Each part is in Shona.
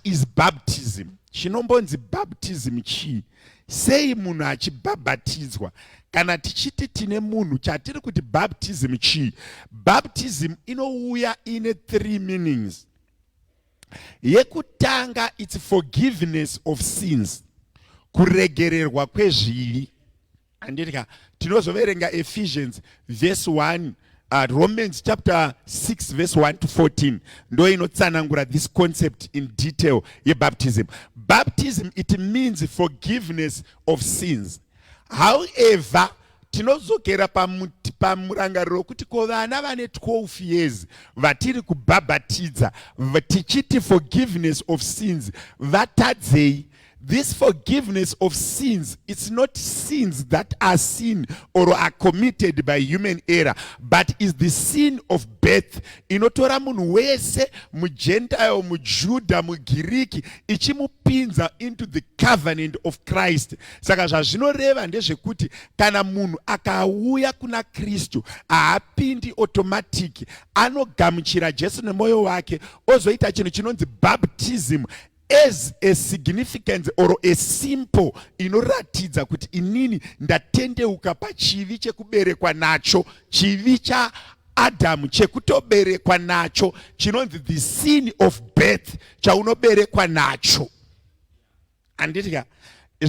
is baptism? Chinombonzi baptism chi. Sei munhu achibhabhatidzwa. Kana tichiti tine munhu chatiri kuti baptism chi. Baptism inouya ine 3 meanings. Yekutanga, it's forgiveness of sins. Kuregererwa kwezvivi. Andika tinozoverenga Ephesians verse 1, Romans chapter 6 verse 1 to 14. Ndo inotsanangura this concept in detail ye baptism. Baptism, it means forgiveness of sins. However, tinozokera pamurangariro kuti ko vana vane 12 years vatiri kubhabhatidza tichiti forgiveness of sins vatadzei. This forgiveness of sins, it's not sins that are sin or are committed by human error, but is the sin of birth. Inotora munhu wese, mugentile, mujuda, mugiriki, ichimupinza into the covenant of Christ. Saka zvazvinoreva ndezvekuti kana munhu akauya kuna Kristu haapindi automatic, anogamuchira Jesu nemoyo wake, ozoita chinhu chinonzi baptism as a significant or a simple inoratidza kuti inini ndatendeuka pachivi chekuberekwa nacho, chivi cha Adamu chekutoberekwa nacho, chinonzi the sin of birth chaunoberekwa nacho. Anditika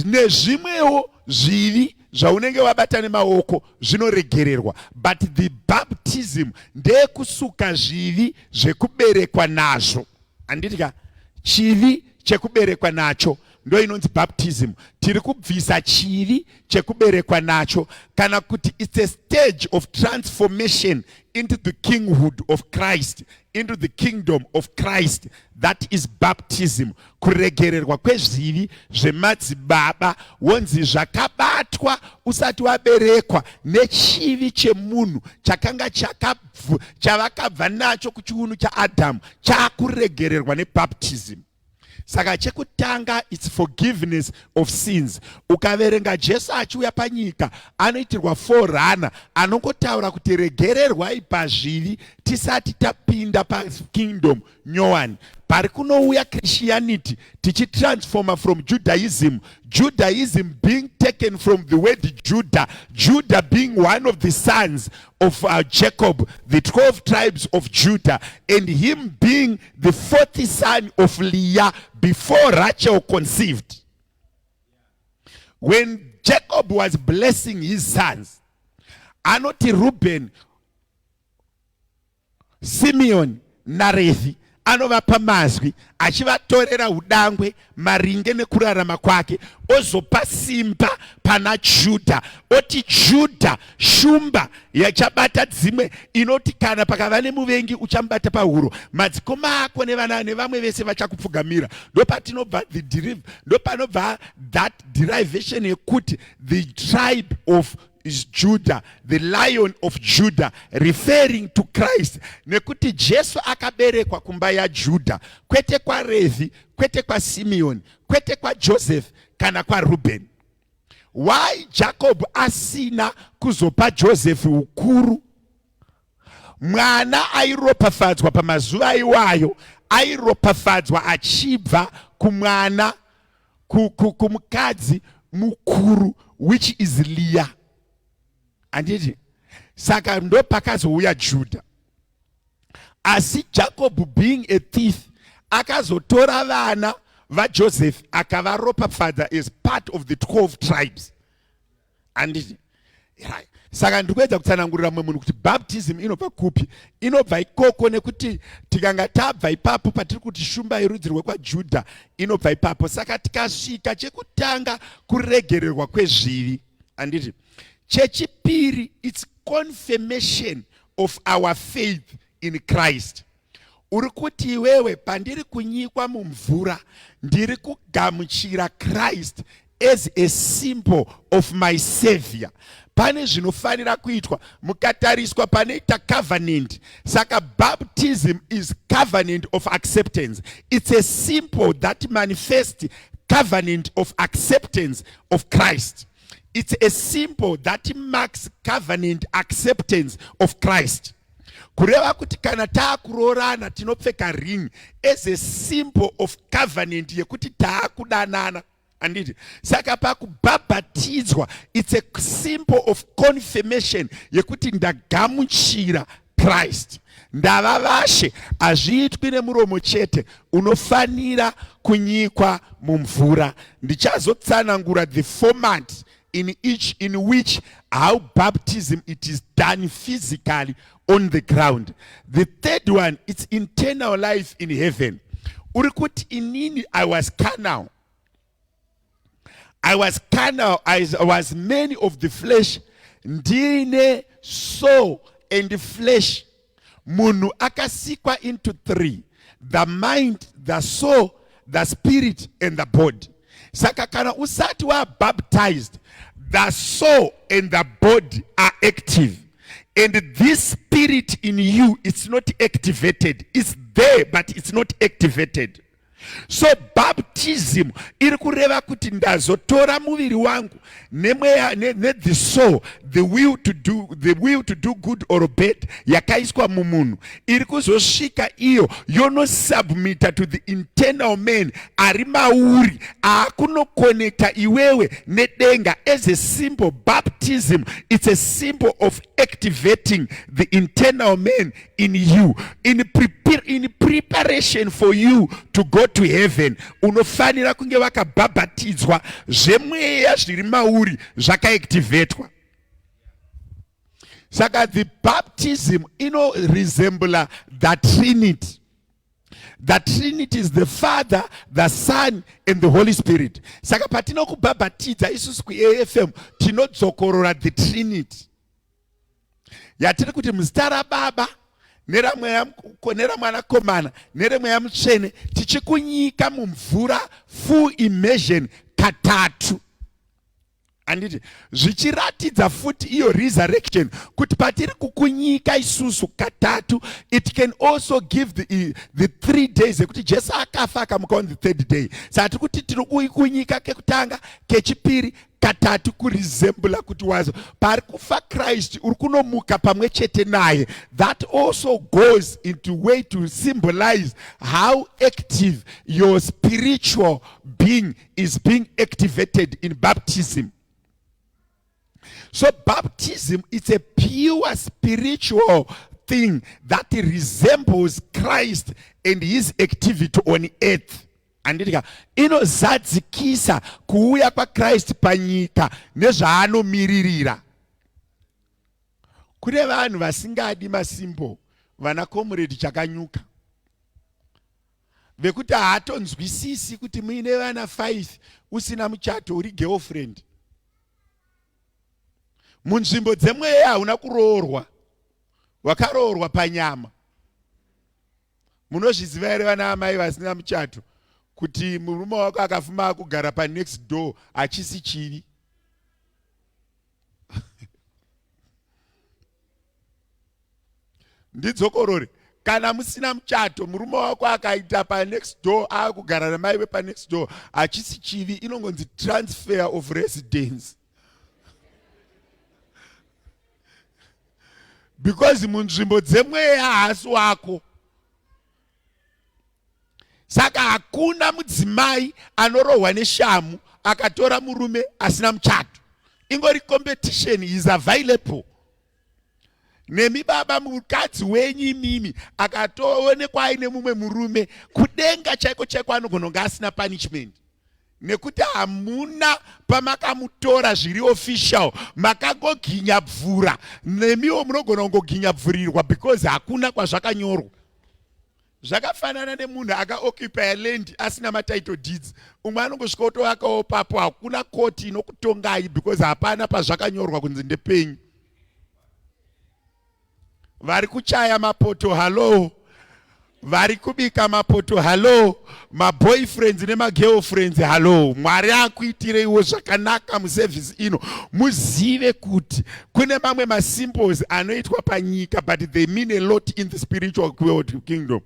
nezvimwewo zvivi zvaunenge wabata nemaoko zvinoregererwa, but the baptism ndekusuka zvivi zvekuberekwa nazvo. Anditika chivi chekuberekwa nacho ndo inonzi baptism. Tiri kubvisa chivi chekuberekwa nacho, kana kuti it's a stage of transformation into the kinghood of Christ, into the kingdom of Christ. That is baptism. Kuregererwa kwezvivi zvemadzibaba, wonzi zvakabatwa usati waberekwa nechivi chemunhu chakanga chavakabva nacho kuchiunu chaAdamu, chakuregererwa nebaptism. Saka chekutanga, it's forgiveness of sins. Ukaverenga Jesu achiuya panyika anoitirwa forerunner anongotaura kuti regererwai pazvivi tisati tapinda pakingdom nyowani. Pari kunouya Christianity tichitransforma from Judaism, Judaism being taken from the word Judah, Judah being one of the sons of Jacob, the 12 tribes of Judah, and him being the 4th son of Leah before Rachel conceived. When Jacob was blessing his sons, anoti Reuben, Simeon na Levi, anovapa mazwi achivatorera udangwe maringe nekurarama kwake, ozopa simba pana Judha, oti Judha shumba yachabata dzimwe, inoti kana pakava nemuvengi uchambata pahuro, madzikoma ako nevamwe vese vachakupfugamira. Ndopanobva that derivation yekuti the tribe of is Judah, the lion of Judah, referring to Christ. Nekuti Jesu akaberekwa kumba ya Judah, kwete kwa Levi, kwete kwa Simeon, kwete kwa Joseph, kana kwa Reuben. Why Jacob asina kuzopa Joseph ukuru? Mwana airopafadzwa pamazuva iwayo, airopafadzwa achibva kumwana kumukadzi mukuru, which is Leah. Anditi saka ndo pakazouya Judah. Asi Jacob being a thief akazotora vana vaJoseph akavaropafadza as part of the 12 tribes. Anditi saka ndikuedza kutsanangurira mumwe munhu kuti baptism inobva kupi. Inobva ikoko nekuti tikanga tabva ipapo patiri kuti shumba yerudzi rwekwaJudha inobva ipapo. Saka tikasvika chekutanga kuregererwa kwezvivi. Anditi chechipiri, it's confirmation of our faith in Christ. Uri kuti iwewe pandiri kunyikwa mumvura ndiri kugamuchira Christ as a symbol of my savior. Pane zvinofanira kuitwa mukatariswa panoita covenant. Saka baptism is covenant of acceptance. It's a symbol that manifests covenant of acceptance of Christ. It's a symbol that marks covenant acceptance of Christ. kureva kuti kana taakuroorana tinopfeka ring as a symbol of covenant yekuti taakudanana. Anditi saka pakubhabhatidzwa it's a symbol of confirmation yekuti ndagamuchira Christ, ndava vashe. Hazviitwi nemuromo chete, unofanira kunyikwa mumvura. Ndichazotsanangura the format in which how baptism it is done physically on the ground. The third one, it's internal life in heaven. Urikuti inini I was carnal. I was man of the flesh. Ndine soul and flesh. Munhu akasikwa into three: the mind, the soul, the spirit, and the body. Saka kana usati wa baptized, the soul and the body are active. And this spirit in you, it's not activated. It's there, but it's not activated. So baptism iri kureva kuti ndazotora muviri wangu the soul, the will to do good or bad yakaiswa mumunhu, iri kuzosvika iyo yonosubmita to the internal man ari mauri akunokonekta iwewe nedenga as a symbol. Baptism, it's a symbol of activating the internal man in you, in preparation for you to go to heaven. Unofanira kunge vakabhabhatidzwa zvemweya zviri mauri zvakaactivatwa. Saka the baptism resemble the Trinity. The Trinity is the Father, the Son, and the Holy Spirit. Saka patino kubhabhatidza isusu kuAFM tinodzokorora the Trinity. Yatiri kuti muzita raBaba neramwanakomana neremweya mutsvene tichikunyika mumvura full immersion katatu. Anditi zvichiratidza futi iyo resurrection kuti patiri kukunyika isusu katatu, it can also give the 3 days ekuti Jesu akafa akamuka on the third day. Saka tiri kuti tiri kunyika kekutanga, kechipiri, katatu, kuresembla kuti wazo pari kufa Christ uri kunomuka pamwe chete naye. That also goes into way to symbolize how active your spiritual being is being activated in baptism. So baptism is a pure spiritual thing that resembles Christ and his activity on earth. Andika inozadzikisa kuuya kwa Christ panyika nezvaanomiririra. Kune vanhu vasingadi masimbo, vana comrade chakanyuka, vekuti haatonzwisisi kuti muine vana 5 usina muchato uri girlfriend. Munzvimbo dzemweya hauna kuroorwa, wakaroorwa panyama. Munozviziva here vana amai vasina muchato kuti murume wako akafuma kugara pa next door achisi chivi? Ndidzokorore, kana musina muchato murume wako akaita pa next door akugara namai we pa next door achisi chivi, inongonzi transfer of residence. Because munzvimbo dzemweya haasi wako. Saka hakuna mudzimai anorohwa neshamu akatora murume asina muchato. Ingori competition is available. Nemi baba mukadzi wenyu mimi akatoonekwa aine mumwe murume, kudenga chaiko chaiko anogononga asina punishment. Nekuti hamuna pamakamutora zviri official, makagoginya bvura. Nemiwo munogona kungoginya bvurirwa because hakuna kwazvakanyorwa. Zvakafanana nemunhu akaoccupy land asina matitle deeds. Umwe anongosvika otovakawo papo, hakuna koti inokutongai because hapana pazvakanyorwa kunzi ndepenyu. Vari kuchaya mapoto, hello. Vari kubika mapoto, hello. Maboyfriends nemagirlfriends, hello. Mwari akuitireiwo zvakanaka muservice ino. Muzive kuti kune mamwe masymbols anoitwa panyika, but they mean a lot in the spiritual kingdom.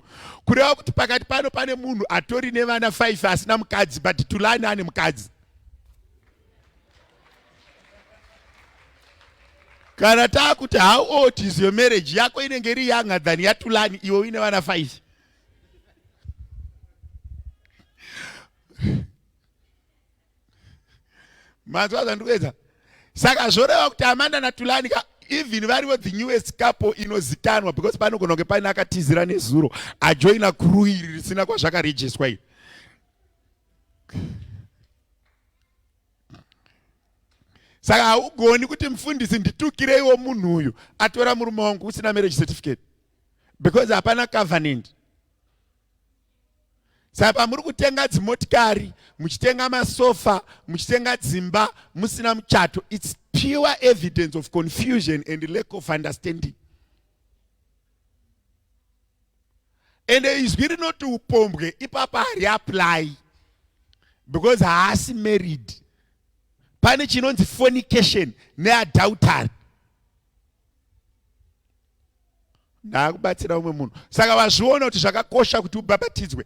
Kureva kuti pakati pano pane munhu atori nevana 5 asina mukadzi, but Tulani ane mukadzi. kana takuti how old is your marriage, yako inenge iri younger than yatulani, iwe uine vana 5. Manzwa zvandikuedza. Saka zvoreva kuti Amanda naTulani even varivo the newest couple inozikanwa because panogona kunge paine akatizira nezuro ajoina crew iri risina kwazvakarejeswa iri. Saka haugoni kuti mufundisi nditukireiwo munhu uyu atora murume wangu usina marriage certificate because hapana covenant. Saka pamuri kutenga dzimotikari, muchitenga masofa, muchitenga dzimba musina muchato, it's pure evidence of confusion and lack of understanding. And izwi rinoti upombwe ipapa hariapply because haasi married. Pane chinonzi fornication neadultery. Ndakubatsira umwe munhu. Saka wazviona kuti zvakakosha kuti ubhabhatidzwe.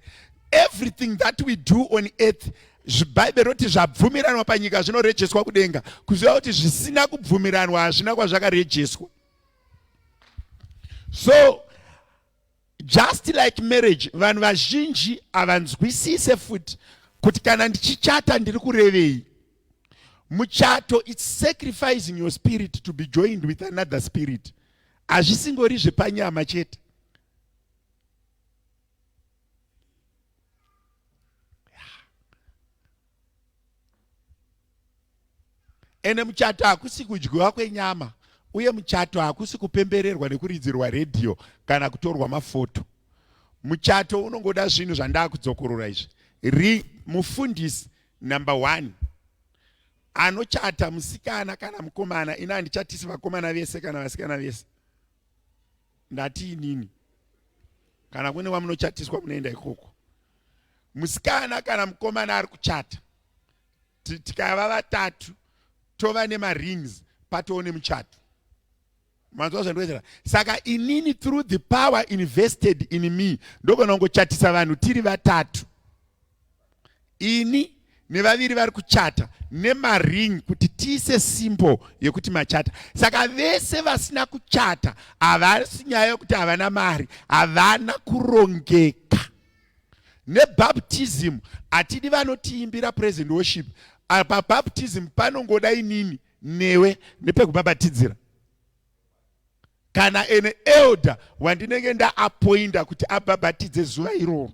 Everything that we do on earth, Bible roti zvabvumiranwa panyika zvinorejeswa kudenga. Kuziva kuti zvisina kubvumiranwa hazvina kwazvakarejeswa. So just like marriage, vanhu vazhinji havanzwisise futi kuti kana ndichichata ndiri kurevei. Muchato, it's sacrificing your spirit to be joined with another spirit. Hazvisingori zvepanyama chete. Ene muchato hakusi kudyiwa kwenyama, uye muchato hakusi kupembererwa nekuridzirwa radio kana kutorwa mafoto. Muchato unongoda zvinhu zvandakudzokorora izvi. Mufundisi number 1 anochata musikana kana mukomana, ina handichatisi vakomana vese kana vasikana vese. Ndati inini. Kana kune wamunochatiswa munoenda ikoko. Musikana kana mukomana ari kuchata, tikava vatatu tova nemarings patone muchato. Manzwa zvandikuedzera. Saka inini through the power invested in me ndogona kungochatisa vanhu tiri vatatu. Ini nevaviri vari kuchata nemaring kuti tiise simbo yekuti machata. Saka vese vasina kuchata havasi nyaya yokuti havana mari, havana kurongeka. Nebaptism atidi vanotiimbira praise and worship. Pabaptism panongoda inini newe nepekubhabhatidzira. Kana ene elder wandinenge ndaappointa kuti abhabhatidze zuva iroro.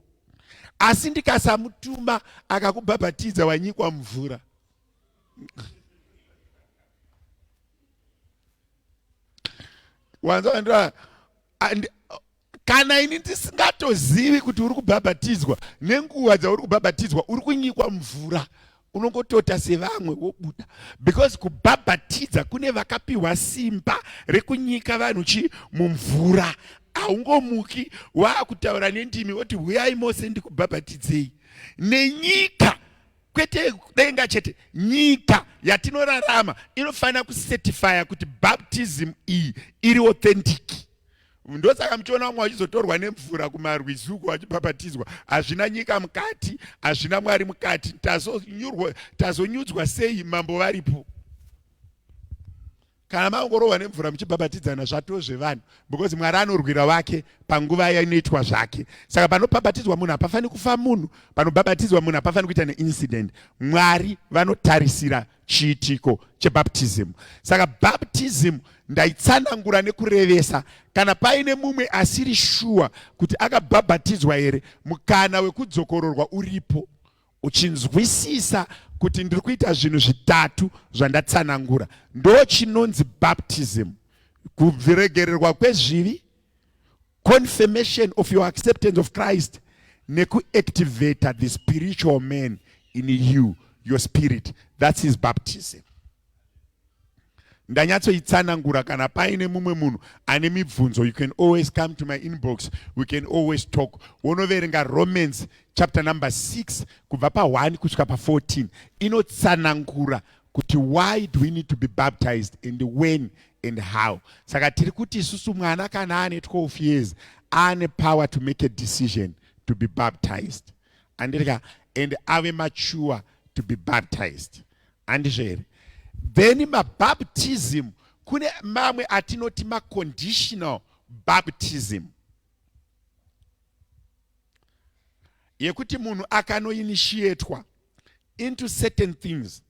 Asi ndikasamutuma akakubhabhatidza wanyikwa mvura. Wanza ndira kana ini ndisingatozivi kuti uri kubhabhatidzwa, nenguva dzauri kubhabhatidzwa uri kunyikwa mvura, unongotota sevamwe wobuda. Because kubhabhatidza kune vakapiwa simba rekunyika vanhu mumvura. Haungomuki waakutaura nendimi woti huyai mose ndikubhabhatidzei. Nenyika kwete denga chete, nyika yatinorarama inofanira kucertifya kuti baptism iyi iri authentic. Ndosaka muchiona vamwe vachizotorwa nemvura kumarwizi uko vachibhabhatidzwa, hazvina nyika mukati, hazvina Mwari mukati. Tazonyudzwa sei mambo varipo? Kana maongorohwa nemvura muchibhabhatidzana zvatoo zvevanhu, because Mwari anorwira wake panguva yainoitwa zvake. Saka panobhabhatidzwa munhu hapafani kufa munhu, panobhabhatidzwa munhu hapafani kuita neincident. Mwari vanotarisira chiitiko chebaptism. Saka baptism ndaitsanangura nekurevesa. Kana paine mumwe asiri shuwa kuti akabhabhatidzwa here, mukana wekudzokororwa uripo. Uchinzwisisa kuti ndiri kuita zvinhu zvitatu zvandatsanangura. Ndo chinonzi baptism. Kuregererwa kwezvivi, confirmation of your acceptance of Christ, nekuactivate the spiritual man in you, your spirit. That's his baptism. Ndanyatsoitsanangura. Kana paine mumwe munhu ane mibvunzo, you can always come to my inbox, we can always talk. Wonoverenga Romans chapter number 6 kubva pa1 kusvika pa14 inotsanangura kuti why do we need to be baptized and when and how. Saka tiri kuti isusu mwana kana ane 12 years ane power to make a decision to be baptized, and ave mature to be baptized. Andizvere. Then mabaptism kune mamwe atinoti conditional baptism, yekuti munhu akanoinitiatwa into certain things,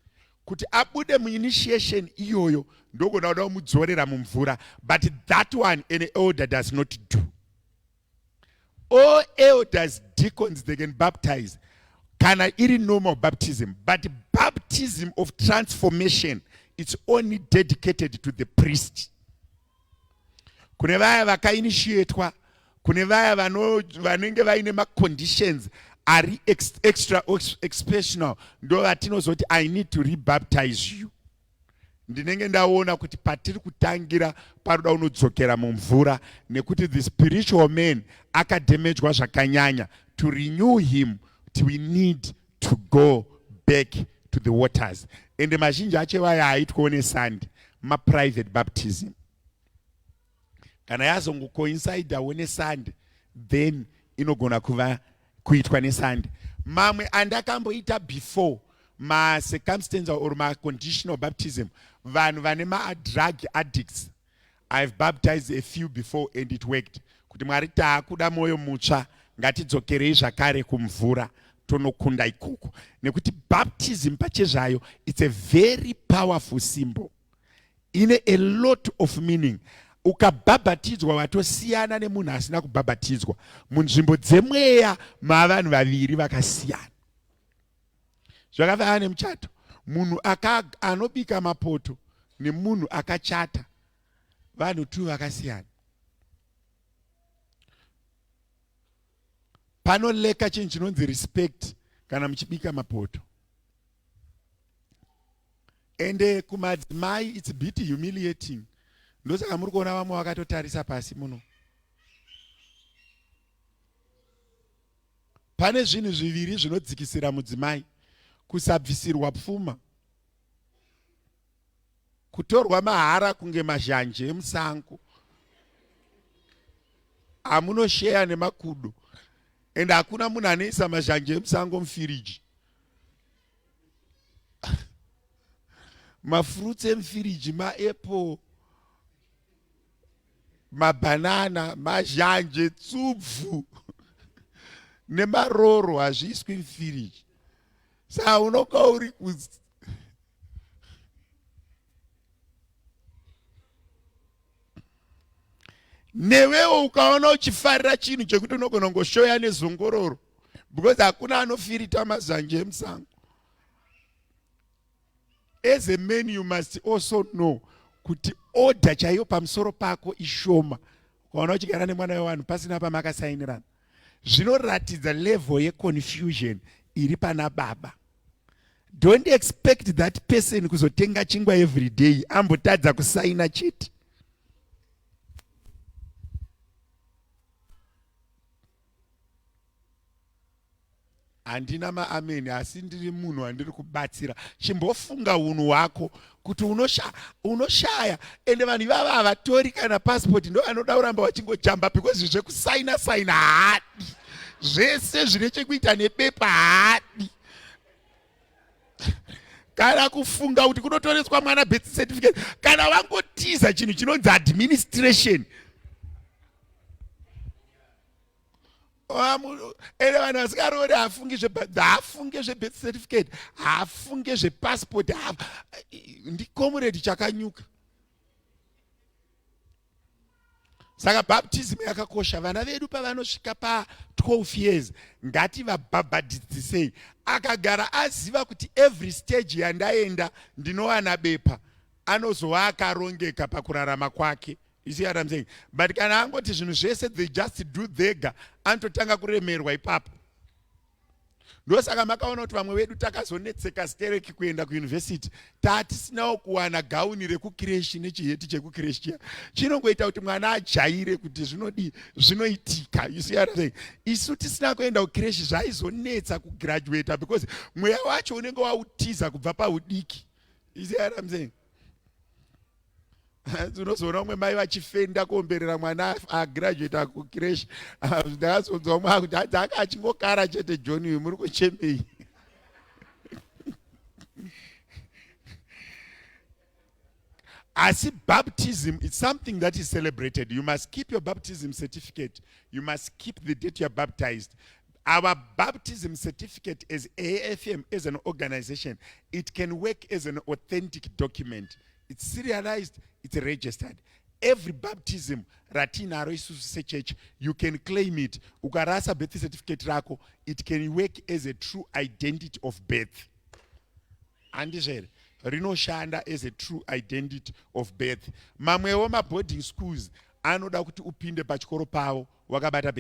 kuti abude muinitiation iyoyo ndogona kuda kumudzorera mumvura, but that one an elder does not do. All elders, deacons, they can baptize kana iri normal baptism, but baptism of transformation, it's only dedicated to the priest. Kune vaya vakainitiatwa, kune vaya vanenge vaine maconditions ari extra exceptional, ndo vatinozoti I need to rebaptize you. Ndinenge ndaona kuti patiri kutangira paroda unodzokera mumvura, nekuti the spiritual man akadamagedwa zvakanyanya. To renew him, we need to go back to the waters. And mazhinji acho vaya haitwawo nesandi private baptism. Kana yazongocoincidawo nesandi, then inogona kuitwa nesandi. Mamwe andakamboita before circumstance or conditional baptism, vanhu vane drug addicts, I've baptized a few before and it worked. Kuti Mwari taakuda moyo mutsva, ngatidzokerei zvakare kumvura tonokunda ikoko. Nekuti baptism pachezvayo, it's a very powerful symbol, ine a lot of meaning. Ukabhabhatidzwa watosiyana nemunhu asina kubhabhatidzwa. Munzvimbo dzemweya mavanhu vaviri vakasiyana. Zvakafanana nemuchato, munhu anobika mapoto nemunhu akachata, vanhu tu vakasiyana. Panoleka chinhu chinonzi respect kana muchibika mapoto. Ende kumadzimai it's a bit humiliating. Ndosaka muri kuona vamwe vakatotarisa pasi muno. Pane zvinhu zviviri zvinodzikisira mudzimai: kusabvisirwa pfuma, kutorwa mahara kunge mazhanje emusango amunosheya nemakudo, ende hakuna munhu anoisa mazhanje emusango mufiriji. Mafruits emufiriji, maapple, mabanana, mazhanje, tsubvu nemaroro hazviiswi mufiriji. Saka unoka uri newewo ukaona uchifarira chinhu chekuti unogona kungoshoya nezongororo, because hakuna anofirita mazhanje emusango. As a man you must also know kuti order chaiyo pamusoro pako ishoma. Ukaona uchigara nemwana wevanhu pasina pamakasainirana, zvinoratidza level yeconfusion iri pana baba. Don't expect that person kuzotenga chingwa every day ambotadza kusaina chete. Handina maameni, asi ndiri munhu wandiri kubatsira. Chimbofunga unhu hwako kuti unoshaya, ende vanhu ivava havatori kana passport, ndo vanoda kuramba vachingojamba, because zvekusaina saina haadi. Zvese zvine chekuita nepepa haadi. Kana kufunga kuti kunotoreswa mwana birth certificate, kana wangotiza chinhu chinonzi administration. Ene vanhu vasikarori hafunge zvebirth certificate, hafunge zvepassport, ndikomuredi chakanyuka. Saka baptism yakakosha. Vana vedu pavanosvika pa12 years ngativabhabhadhisei. Akagara aziva kuti every stage yandaenda ndinowana bepa, anozova akarongeka pakurarama kwake. You see what I'm saying? But kana angoti zvinhu zvese they just do thega, anototanga kuremerwa ipapo. Ndosaka makaona kuti vamwe vedu takazonetseka stereki kuenda kuuniversity, tatisinawo kuwana gauni rekukreshi nechiheti chekukreshi chiya. Chinongoita kuti mwana ajaire kuti zvinoitika. You see what I'm saying? Isu tisina kuenda kukreshi zvaizonetsa kugraduate, because mweya wacho unenge wautiza kubva paudiki. You see what I'm saying? Unozoona umwe mai vachifenda kuomberera mwana agraduate kukreshi. Ndakazonzwa umwe akuti anga achingokara chete, John uyu muri kuchemei. As baptism, it's something that is celebrated. You must keep your baptism certificate. You must keep the date you are baptized. Our baptism certificate as AFM, as an organization, it can work as an authentic document. It's serialized, it's registered. Every baptism, ratinaro isusu church, you can claim it. Ukarasa birth certificate rako, it can work as a true identity of birth. Andizere, rinoshanda as a true identity of birth. Mamwewo ma boarding schools, anoda kuti upinde pachikoro pavo wakabata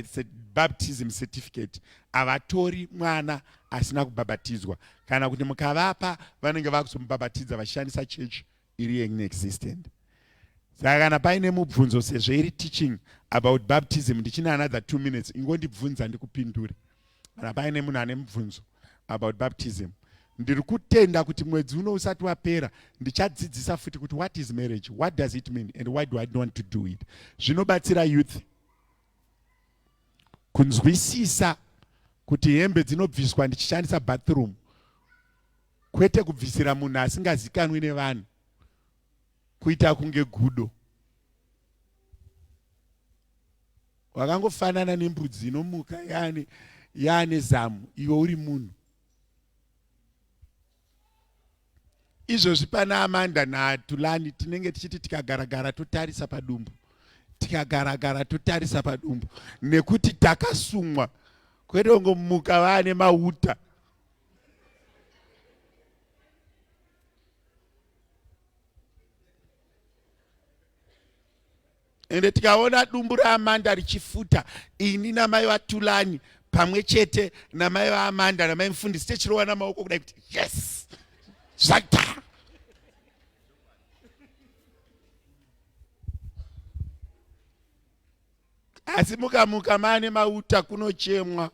baptism certificate, avatori mwana asina kubhabhatizwa, kana kuti mukavapa vanenge vakuzomubabatidza vachishandisa church iri inexistent. Saka kana paine mubvunzo sezvo iri teaching about baptism, ndichina another 2 minutes, ingondibvunza ndikupindure. Kana paine munhu ane mubvunzo about baptism, ndiri kutenda kuti mwedzi uno usati wapera ndichadzidzisa futi kuti what is marriage, what does it mean, and why do I want to do it. Zvinobatsira youth kunzwisisa kuti hembe dzinobviswa ndichishandisa bathroom, kwete kubvisira munhu asingazikanwi nevanhu kuita kunge gudo. Wakangofanana nembudzi inomuka yaane zamu, iwe uri munhu. Izvozvi pana Amanda naTulani tinenge tichiti tikagaragara totarisa padumbu, tikagaragara totarisa padumbu, nekuti takasumwa kwete kungomuka vaane mauta. Ende tikaona dumbu raAmanda richifuta, ini namai vaTulani pamwe chete namai vaAmanda namai mufundisi tichirowa namaoko kudai kuti yes, zvaita. Asi mukamuka maane mauta kunochemwa.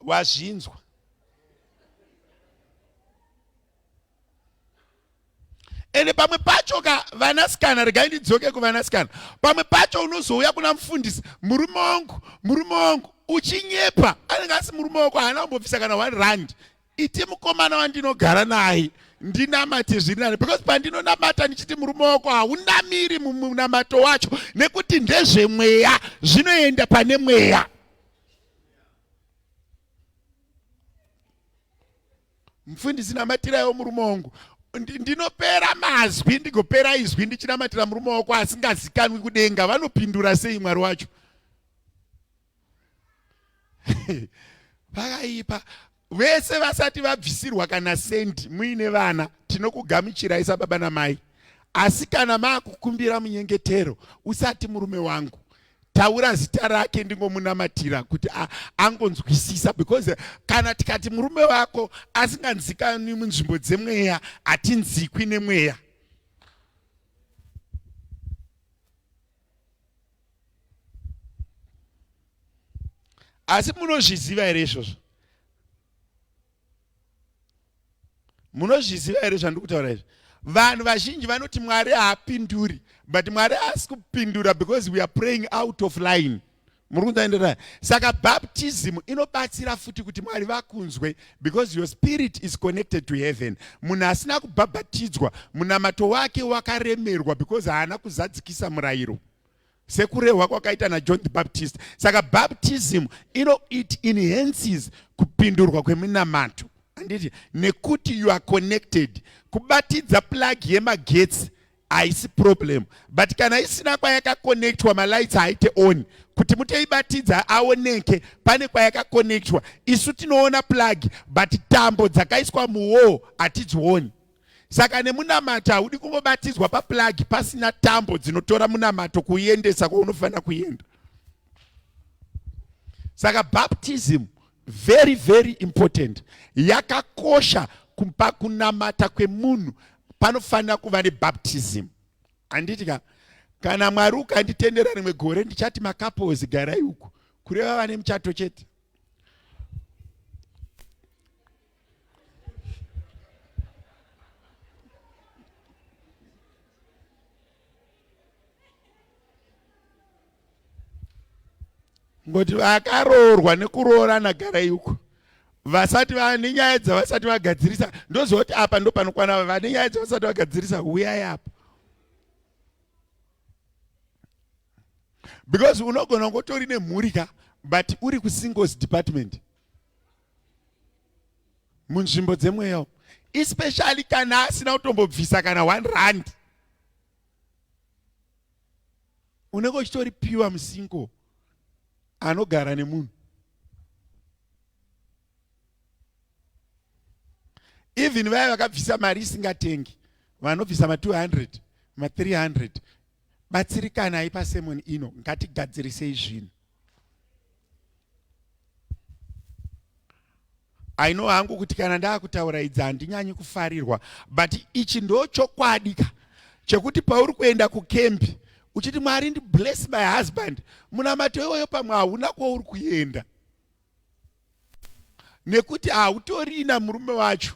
Wazvinzwa? Ende pamwe pacho ka vanasikana, regai ndidzoke kuvanasikana, pamwe pacho unozouya kuna mufundisi, murume wangu uchinyepa, anenge asi murume wako haana kumbobvisa kana 1 rand, iti mukomana wandinogara naye ndinamate zviri nani, because pandinonamata ndichiti murume wako haunamiri munamato wacho, nekuti ndezvemweya, zvinoenda pane mweya. Mufundisi, namatirayo murume wangu, ndinopera mazwi ndigopera izwi ndichinamatira murume wako asingazikanwi kudenga, vanopindura sei Mwari wacho? Vakaipa vese vasati vabvisirwa kana sendi muine vana, tinokugamuchirai sababa namai. Asi kana maakukumbira munyengetero, usati murume wangu, taura zita rake ndingomunamatira kuti angonzwisisa, because kana tikati murume wako asinganzikanwi munzvimbo dzemweya, hatinzikwi nemweya. Asi munozviziva here izvozvo? Munozviziva here zvandiri kutaura izvi? Vanhu vazhinji vanoti Mwari haapinduri, but Mwari asi kupindura because we are praying out of line. Muri kunzwa? Saka baptism inobatsira futi kuti Mwari vakunzwe, because your spirit is connected to heaven. Munhu asina kubhabhatidzwa, munamato wake wakaremerwa because haana kuzadzikisa murayiro, sekurehwa kwakaita naJohn the Baptist. Saka baptism it enhances kupindurwa kwemunamato. Anditi, nekuti you are connected. Kubatidza plug yemagetsi haisi problem, but kana isina kwayakakonectwa malights haite on, kuti mutoibatidza aoneke pane kwayakakonectwa. Isu tinoona plug, but tambo dzakaiswa muwall hatidzioni. Saka nemunamato haudi kungobatidzwa paplug pasina tambo dzinotora munamato kuiendesa kwaunofanira kuenda. Saka baptism very very important, yakakosha kunamata kwemunhu panofanira kuva nebaptism. Anditi kana Mwari ukanditendera rimwe gore ndichati makapozi garai uku, kureva vane muchato chete. Ngoti vakaroorwa nekuroorana garai uku, vasati vane nyaya dzavasati vagadzirisa, ndozoti apa ndo panokwana vane nyaya dzavasati vagadzirisa, uyai apa. Because unogona ngotori nemhurika but uri kusingles department munzvimbo dzemweya, especially kana asina kutombobvisa kana 1 rand, unenge uchitori pure musingle anogara nemunhu. Even vaya vakabvisa mari isingatengi, vanobvisa ma200 ma300, batsirikanai pasemoni ino, ngatigadzirisei zvinhu. I know hangu kuti kana ndakutaura idzi handinyanyi kufarirwa, but ichi ndo chokwadika chekuti pauri kuenda kukempi uchiti Mwari ndi bless my husband, munamato iwoyo pamwe hauna kwauri kuenda, nekuti hautorina murume wacho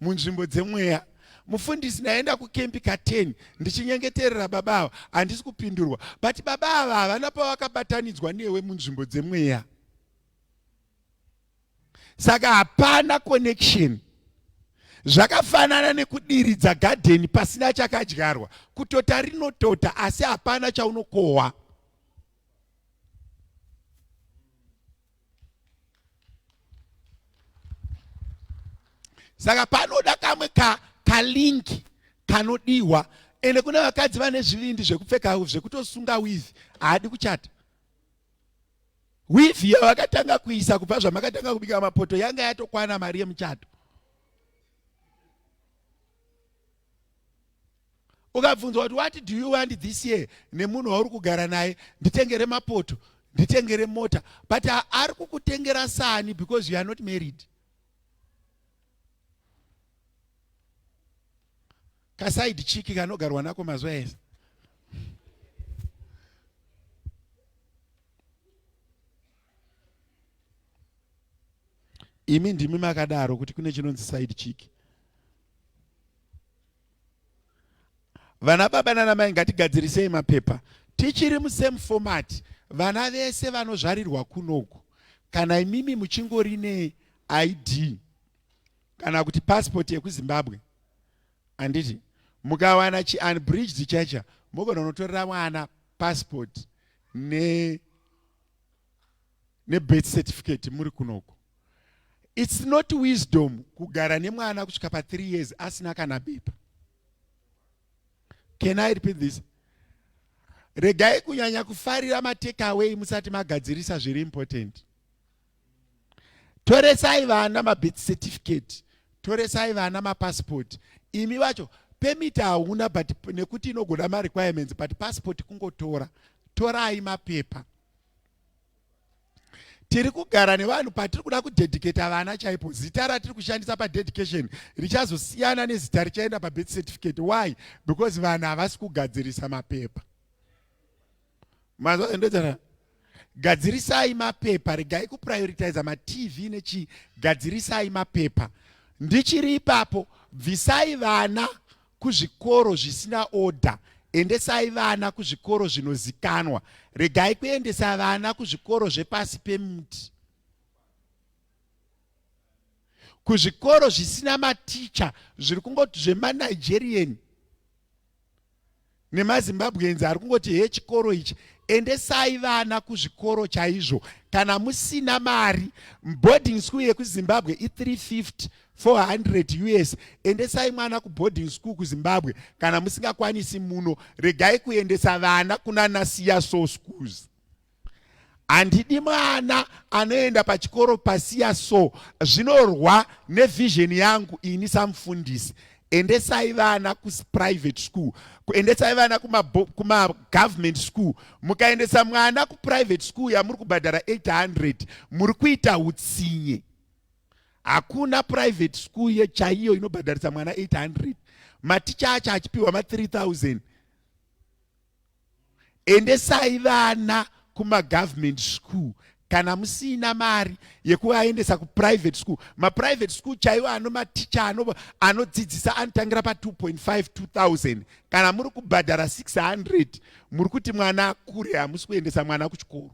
munzvimbo dzemweya. Mufundisi naenda kukempi ka10 ndichinyengeterera baba ava handisi kupindurwa, but baba ava havana pavakabatanidzwa newe munzvimbo dzemweya. Saka hapana connection. Zvakafanana nekudiridza garden pasina chakadyarwa, kutota rinotota asi hapana chaunokohwa. Saka panoda kamwe kalinki kanodiwa, ende kuna vakadzi vane zvivindi zvekupfeka zvekutosunga wivi, haadi kuchata. Wivi yavakatanga kuisa kubva zvamakatanga kubika mapoto yanga yatokwana mari yemuchato. Ukabvunzwa kuti what do you want this year, nemunhu wauri kugara naye, nditengere mapoto, nditengere mota, but ari kukutengera sani because you are not married. Kasaidi chiki kanogarwa nako mazuva ese. Imi ndimi makadaro kuti kune chinonzi side chiki. Vana baba nana mai ngatigadzirisei mapepa. Tichiri musame format. Vana vese vanozvarirwa kunoku, kana imimi muchingori ne ID kana kuti passport yekuZimbabwe, anditi mukawana chi unbridged chacha, mugona unotorera mwana passport ne birth certificate muri kunoku. It's not wisdom kugara nemwana kusvika pa3 years asina kana bepa. Can I repeat this? Regai kunyanya kufarira matake away musati magadzirisa zviri important. Toresai vana mabirth certificate, toresai vana mapassport. Imi vacho permit hauna, but nekuti inogona ma requirements, but passport kungotora. Torai mapepa. Tiri kugara nevanhu patiri kuda kudedicate vana chaipo. Zita ratiri kushandisa pa dedication richazosiyana nezita richaenda pa birth certificate. Why? Because vana havasi kugadzirisa mapepa. Mazwa ndozana. Gadzirisai mapepa, regai kuprioritize ma TV nechi, gadzirisai mapepa. Ndichiri ipapo, bvisai vana kuzvikoro zvisina order, endesai vana kuzvikoro zvinozikanwa. Regai kuendesa vana kuzvikoro zvepasi pemuti, kuzvikoro zvisina maticha, zviri kungoti zvema Nigerian nemaZimbabweans ari kungoti he chikoro ichi. Endesai vana kuzvikoro chaizvo. Kana musina mari, boarding school yekuZimbabwe i350 400 US. Endesai mwana kuboarding school kuZimbabwe. Kana musingakwanisi muno, regai kuendesa vana kuna nasiya so schools. Handidi mwana anoenda pachikoro pasiya so. Zvinorwa nevision yangu ini samufundisi. Endesai vana ku private school, endesai vana kuma government school. Mukaendesa mwana ku private school ya muri kubhadhara 800, muri kuita utsinye. Hakuna private school ye chaiyo inobhadharisa mwana 800. Maticha acha achipiwa ma 3000. Endesai vana kuma government school. Kana musina mari yekuvaendesa ku private school. Ma private school chaiwo ano maticha anodzidzisa anotangira pa 2.5 2000. Kana muri kubhadhara 600, muri kuti mwana akure, hamusi kuendesa mwana kuchikoro.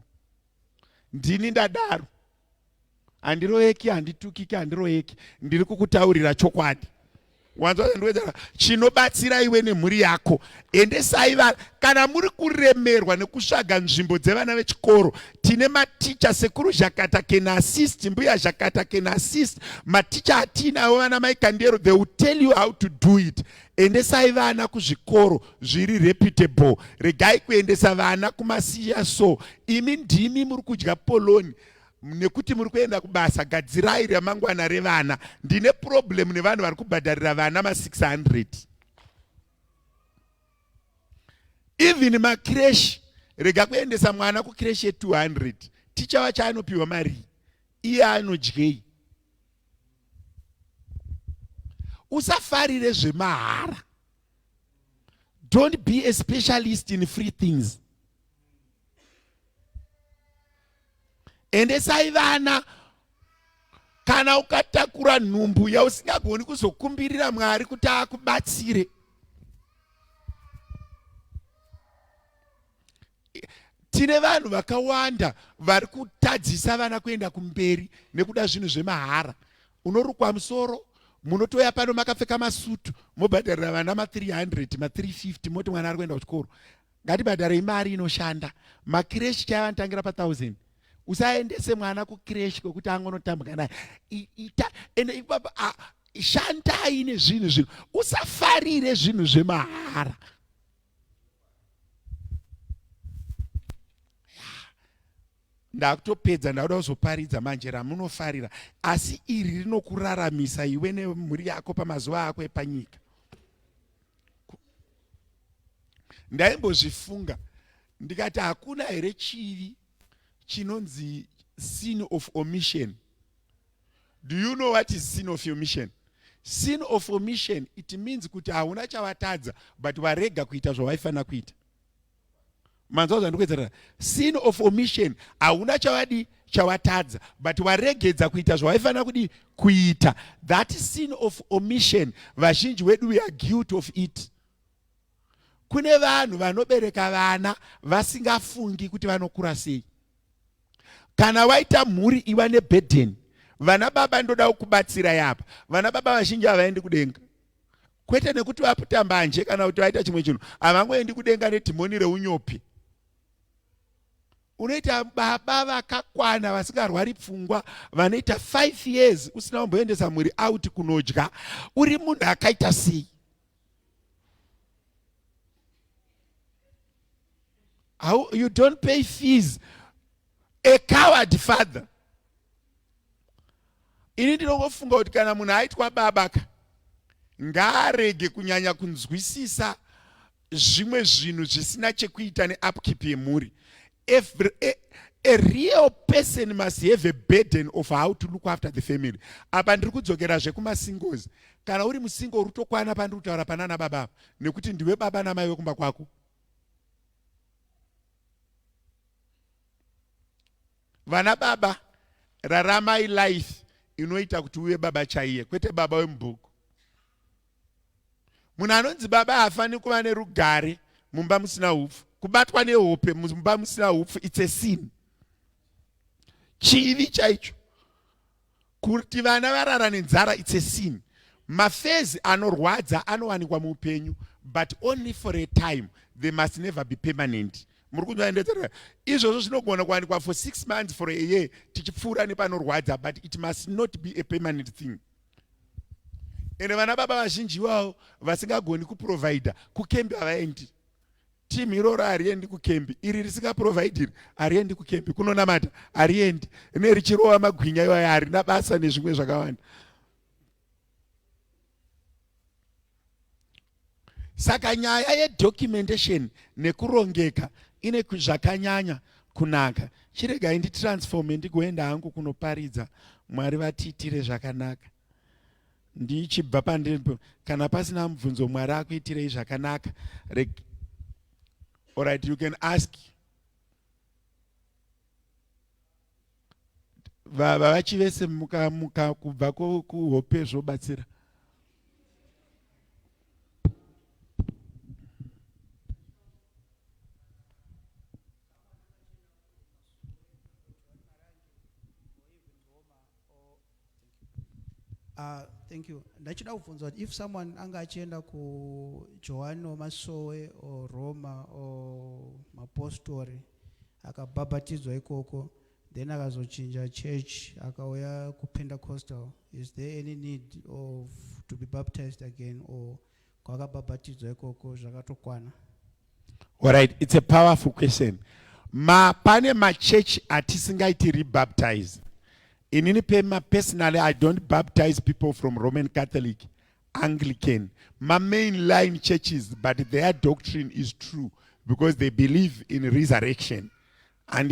Ndini ndadaro. handiroeki, handitukiki, handiroeki, ndiri kukutaurira chokwadi. Wanzwa chinobatsira iwe nemhuri yako. Endesai vana kana muri kuremerwa nekusvaga nzvimbo dzevana vechikoro. Tine maticha sekuru Zhakata can assist, mbuya Zhakata can assist. Maticha atinawo vana maikandero, they will tell you how to do it. Endesai vana kuzvikoro zviri reputable. Regai kuendesa vana kumasiya so. Imi ndimi muri kudya poloni. Nekuti muri kuenda kubasa, gadzirai ramangwana revana. Ndine problem nevanhu vari kubhadharira vana ma600. Even makreshi, rega kuendesa mwana kukreshi ye200. Ticha wacho anopiwa mari, iye anodyei. Usafarire zvemahara. Don't be a specialist in free things. Endesai vana. Kana ukatakura nhumbu yausingagoni kuzokumbirira Mwari kuti akubatsire. Tine vanhu vakawanda vari kutadzisa vana kuenda kumberi nekuda zvinhu zvemahara. Unorukwa musoro, munotoya pano makapfeka masutu, mobhadharira vana ma300, ma350, moti mwana ari kuenda kuchikoro. Ngatibhadharei mari inoshanda. Makireshi chaivantangira pa1000. Usaendese mwana kukireshi kwekuti angonotambwa naye. Ende ipapa shandai nezvinhu. Usafarire zvinhu zvemahara. Ndakutopedza, ndakuda kuzoparidza manje ramunofarira. Asi iri rinokuraramisa iwe nemhuri yako pamazuva ako epanyika. Ndaimbozvifunga ndikati hakuna here chivi chinonzi sin of omission. Do you know what is sin of omission? Sin of omission, it means kuti hauna chavatadza but warega kuita zvawaifanira kuita. Manzwa ndikuedzera. Sin of omission, hauna chavatadza but waregedza kuita zvawaifanira kuita. That sin of omission, vazhinji wedu we are guilty of it. Kune vanhu vanobereka vana vasingafungi kuti vanokura sei. Kana waita mhuri iwa nebedeni, vana baba ndoda kubatsira yapa. Vana baba vazhinji havaendi kudenga. Kwete nekuti vaputa mbanje kana kuti vaita chimwe chinhu, havangoendi kudenga nedhimoni reunyopi. Unoita baba vakakwana vasingarwari pfungwa, vanoita 5 years usina kumboendesa mhuri out kunodya. Uri munhu akaita sei? How you don't pay fees? A coward father. Ini ndinongofunga kuti kana munhu aitwa baba ngaarege kunyanya kunzwisisa zvimwe zvinhu zvisina chekuita neupkeep yemhuri. A real person must have a burden of how to look after the family. Apa ndiri kudzokera zvekumasingles. Kana uri musingle uri kutokwana pandiri kutaura panana baba nekuti ndiwe baba namai wekumba kwako. Vana baba, raramai life inoita kuti uwe baba chaiye, kwete baba wemubhuku. Munhu anonzi baba hafani kuva nerugare mumba musina hupfu. Kubatwa nehope mumba musina hupfu, it's a sin. Chivi chaicho. Kuti vana varara nenzara, it's a sin. Mafezi anorwadza anowanikwa muupenyu, but only for a time. They must never be permanent. Izvozvo zvinogona kuwanikwa for 6 months, for a year, tichipfuura nepanorwadza, but it must not be a permanent thing. Ende vana baba vazhinji wavo vasingagoni kuprovida, kukembi havaendi. Timu iroro hariendi kukembi, iri risingaprovidiri hariendi kukembi, kunonamata hariendi, nerichirowa magwinya iwayo harina basa nezvimwe zvakawanda. Saka nyaya yedocumentation nekurongeka ine zvakanyanya kunaka. Chirega indi transforme ndigoenda hangu kunoparidza, Mwari vatiitire zvakanaka. Ndichibva pandiripo, kana pasina mubvunzo Mwari akuitirei zvakanaka. All right, you can ask. Vavachivese muka kubva kuhope zvobatsira. Thank you. Ndachida kubvunza kuti if someone anga achienda ku Johani Masowe or Roma or Mapostori akabhabhatidzwa ikoko then akazochinja church akauya ku Pentecostal, is there any need of to be baptized again or kwakabhabhatidzwa ikoko zvakatokwana? All right, it's a powerful question. Pane ma church atisingaiti rebaptize. Inini pema personally, I don't baptize people from Roman Catholic, Anglican, my mainline churches, but their doctrine is true because they believe in resurrection. And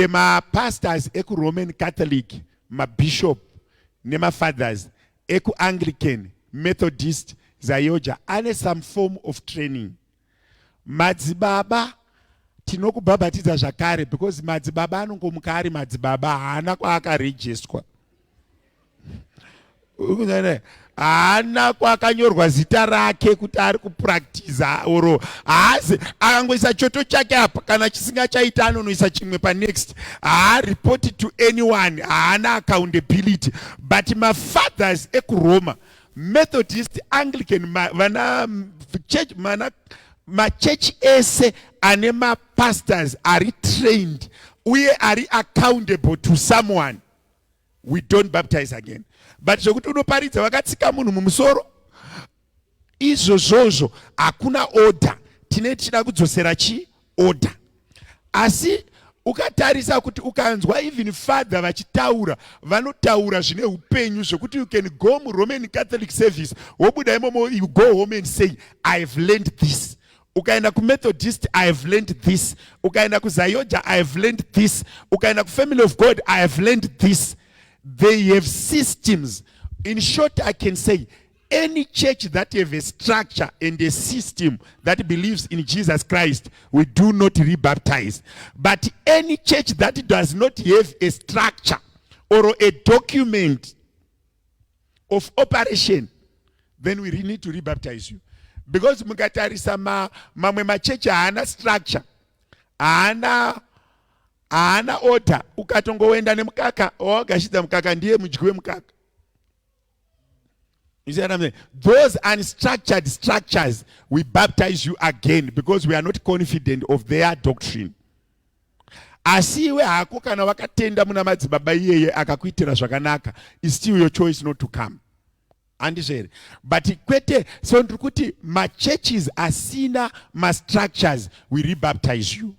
my pastors, eku Roman Catholic, my bishop, my fathers, eku Anglican, Methodist, Zayoja, and some form of training. Madzibaba tinokubhabhatiza zvakare because madzibaba anongomuka ari madzibaba haana kwaakarejestwa, haana kwakanyorwa zita rake kuti ari kupractiza oro haazi akangoisa choto chake apa kana chisingachaita anonoisa chimwe panext, haaripoti to anyone, haana accountability. But mafathers ekuroma, Methodist, Anglican, vana church church ese ane pastors are trained, we are accountable to someone, we don't baptize again. But zvokuti unoparidza vakatsika munhu mumusoro izvozvozvo hakuna order, tine tichida kudzosera order. Asi ukatarisa kuti ukanzwa even father vachitaura vanotaura zvine upenyu zvokuti you can go Roman Catholic service wobuda imomo, you go home and say I have learned this. Ukaenda ku Methodist, I have learned this. Ukaenda ku Zayoja, I have learned this. Ukaenda ku Family of God, I have learned this. They have systems. In short, I can say any church that have a structure and a system that believes in Jesus Christ, we do not rebaptize. But any church that does not have a structure or a document of operation, then we really need to rebaptize you. Because mukatarisa mamwe machechi haana structure, haana order, ukatongoenda nemukaka wawagashidza mukaka ndiye mudyi wemukaka. You see what I'm saying? Those unstructured structures, we baptize you again because we are not confident of their doctrine. Asiwe hako kana wakatenda muna madzibaba iyeye akakuitira zvakanaka, it's still your choice not to come. Andizvere. But kwete, so ndikuti ma churches asina ma structures, we rebaptize you.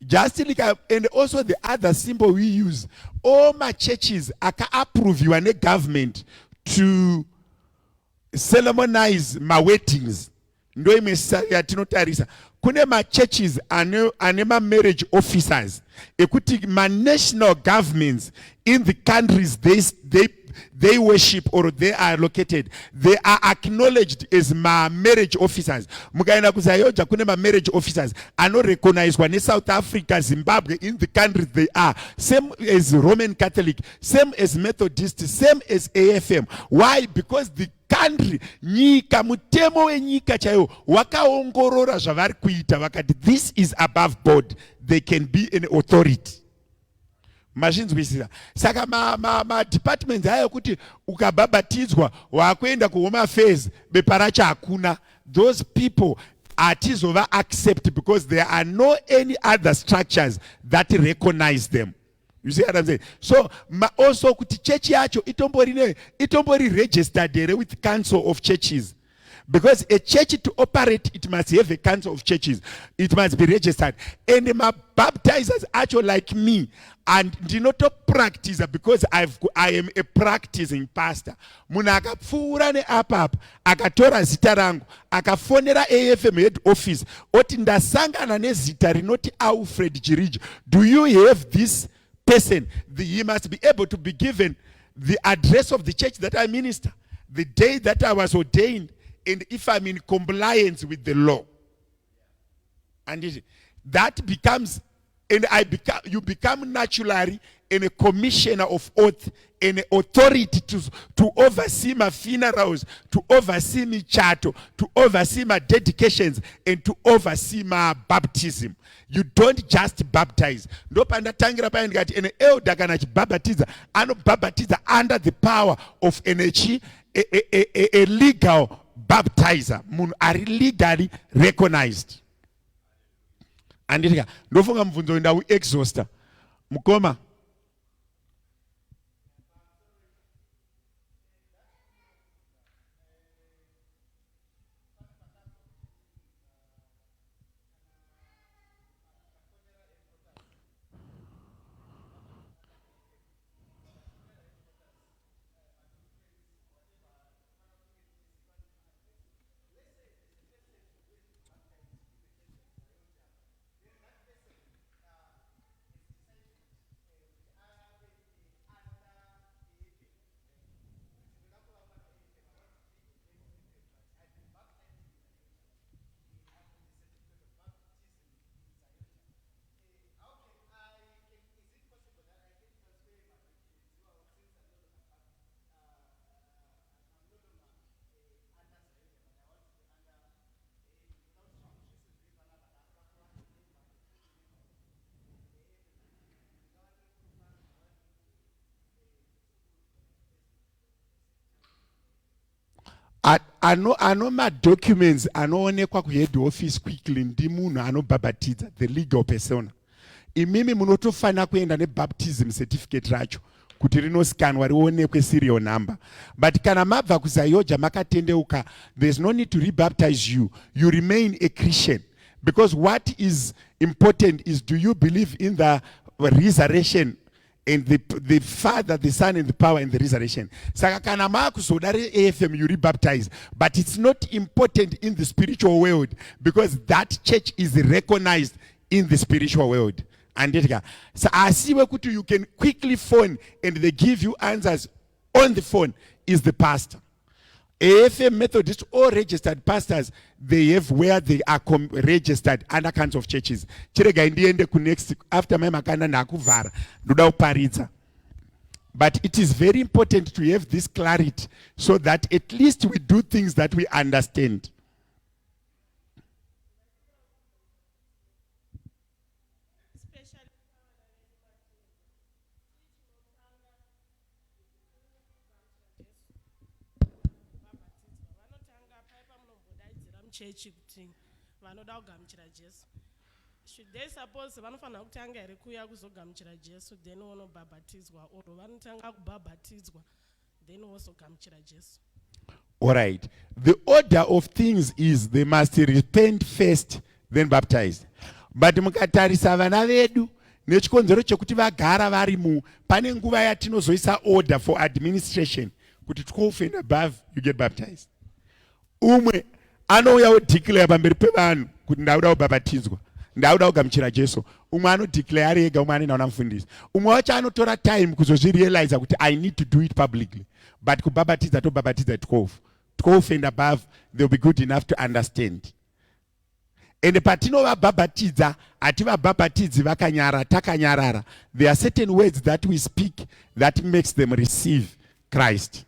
Just like, and also the other symbol we use, all my churches aka approve you and a government to ceremonize my weddings. Ndo imesaya tinotarisa. Kune ma churches ane ma marriage officers. Ekuti ma national governments in the countries they worship or they are located, they are acknowledged as ma marriage officers. Mukaenda kuzayoja kune ma marriage officers ano recognized in South Africa, Zimbabwe, in the countries they are, same as Roman Catholic, same as Methodist, same as AFM. Why? Because the country, nyika, mutemo wenyika chayo wakaongorora zvavari kuita vakati this is above board, they can be an authority. Mazvinzwisisa. Saka ma departments hayo kuti ukabhabhatidzwa wakuenda ku home affairs bepa racho hakuna, those people atizova accept because there are no any other structures that recognize them. You see what I'm saying? So also kuti church yacho itombori registered here with council of churches. Because a church to operate, it must have a council of churches. It must be registered. And my baptizers actually like me, and do not practice because I am a practicing pastor. Muna akapfuura neapap, akatora zita rangu, akafonera AFM head office, oti ndasangana nezita rinoti Alfred Jiriji. Do you have this person? He must be able to be given the address of the church that I minister, the day that I was ordained, and if I'm in compliance with the law. And that becomes, and you become naturally a commissioner of oath, an authority to oversee my funerals, to oversee my chato, to oversee my dedications, and to oversee my baptism. You don't just baptize. Ndopanda tangira pa ngati an elder kana chibaptiza, anobaptiza under the power of a legal baptizer. Munhu ari legally recognized. Anditika ndofunga mvunzo ndawu exhauster. Mukoma ano ma documents anoonekwa ku head office quickly ndi munhu anobhabhatiza, the legal persona. Imimi munotofana kuenda ne baptism certificate racho kuti rinoscanwa rionekwe serial number. But kana mabva kuzayoja makatendeuka, there's no need to rebaptize you. You remain a Christian. Because what is important is, do you believe in the resurrection and the Father, the Son, and the power and the resurrection? Saka kana makusodare AFM, you rebaptize. But it's not important in the spiritual world, because that church is recognized in the spiritual world. And so I see where you can quickly phone and they give you answers on the phone is the pastor. AFM Methodist or registered pastors, they have where they are registered under kinds of churches. Chirega indiende ku next after my makanda nakuvara ndoda uparidza. But it is very important to have this clarity so that at least we do things that we understand. Church kuti vanoda kugamuchira Jesu. Should they suppose vanofana kutanga here kuya kuzogamuchira Jesu then vonobhabhatidzwa, or vanotanga kubhabhatidzwa then vozogamuchira Jesu? All right. The order of things is they must repent first, then baptize. But mukatarisa vana vedu nechikonzero chekuti vagara vari pane nguva yatinozoisa order for administration kuti 12 and above you get baptized. Umwe anouya odeclare pamberi pevanhu kuti ndauda kubhabhatidzwa, ndauda kugamuchira Jesu. Umwe anodeclare ari ega, umwe anena namufundisi. Umwe wacho anotora time kuzozvirealize kuti I need to do it publicly. But kubhabhatidza tobhabhatidza 12 and above, they'll be good enough to understand. And patinovabhabhatidza hativabhabhatidzi vakanyara takanyarara. There are certain words that we speak that makes them receive Christ.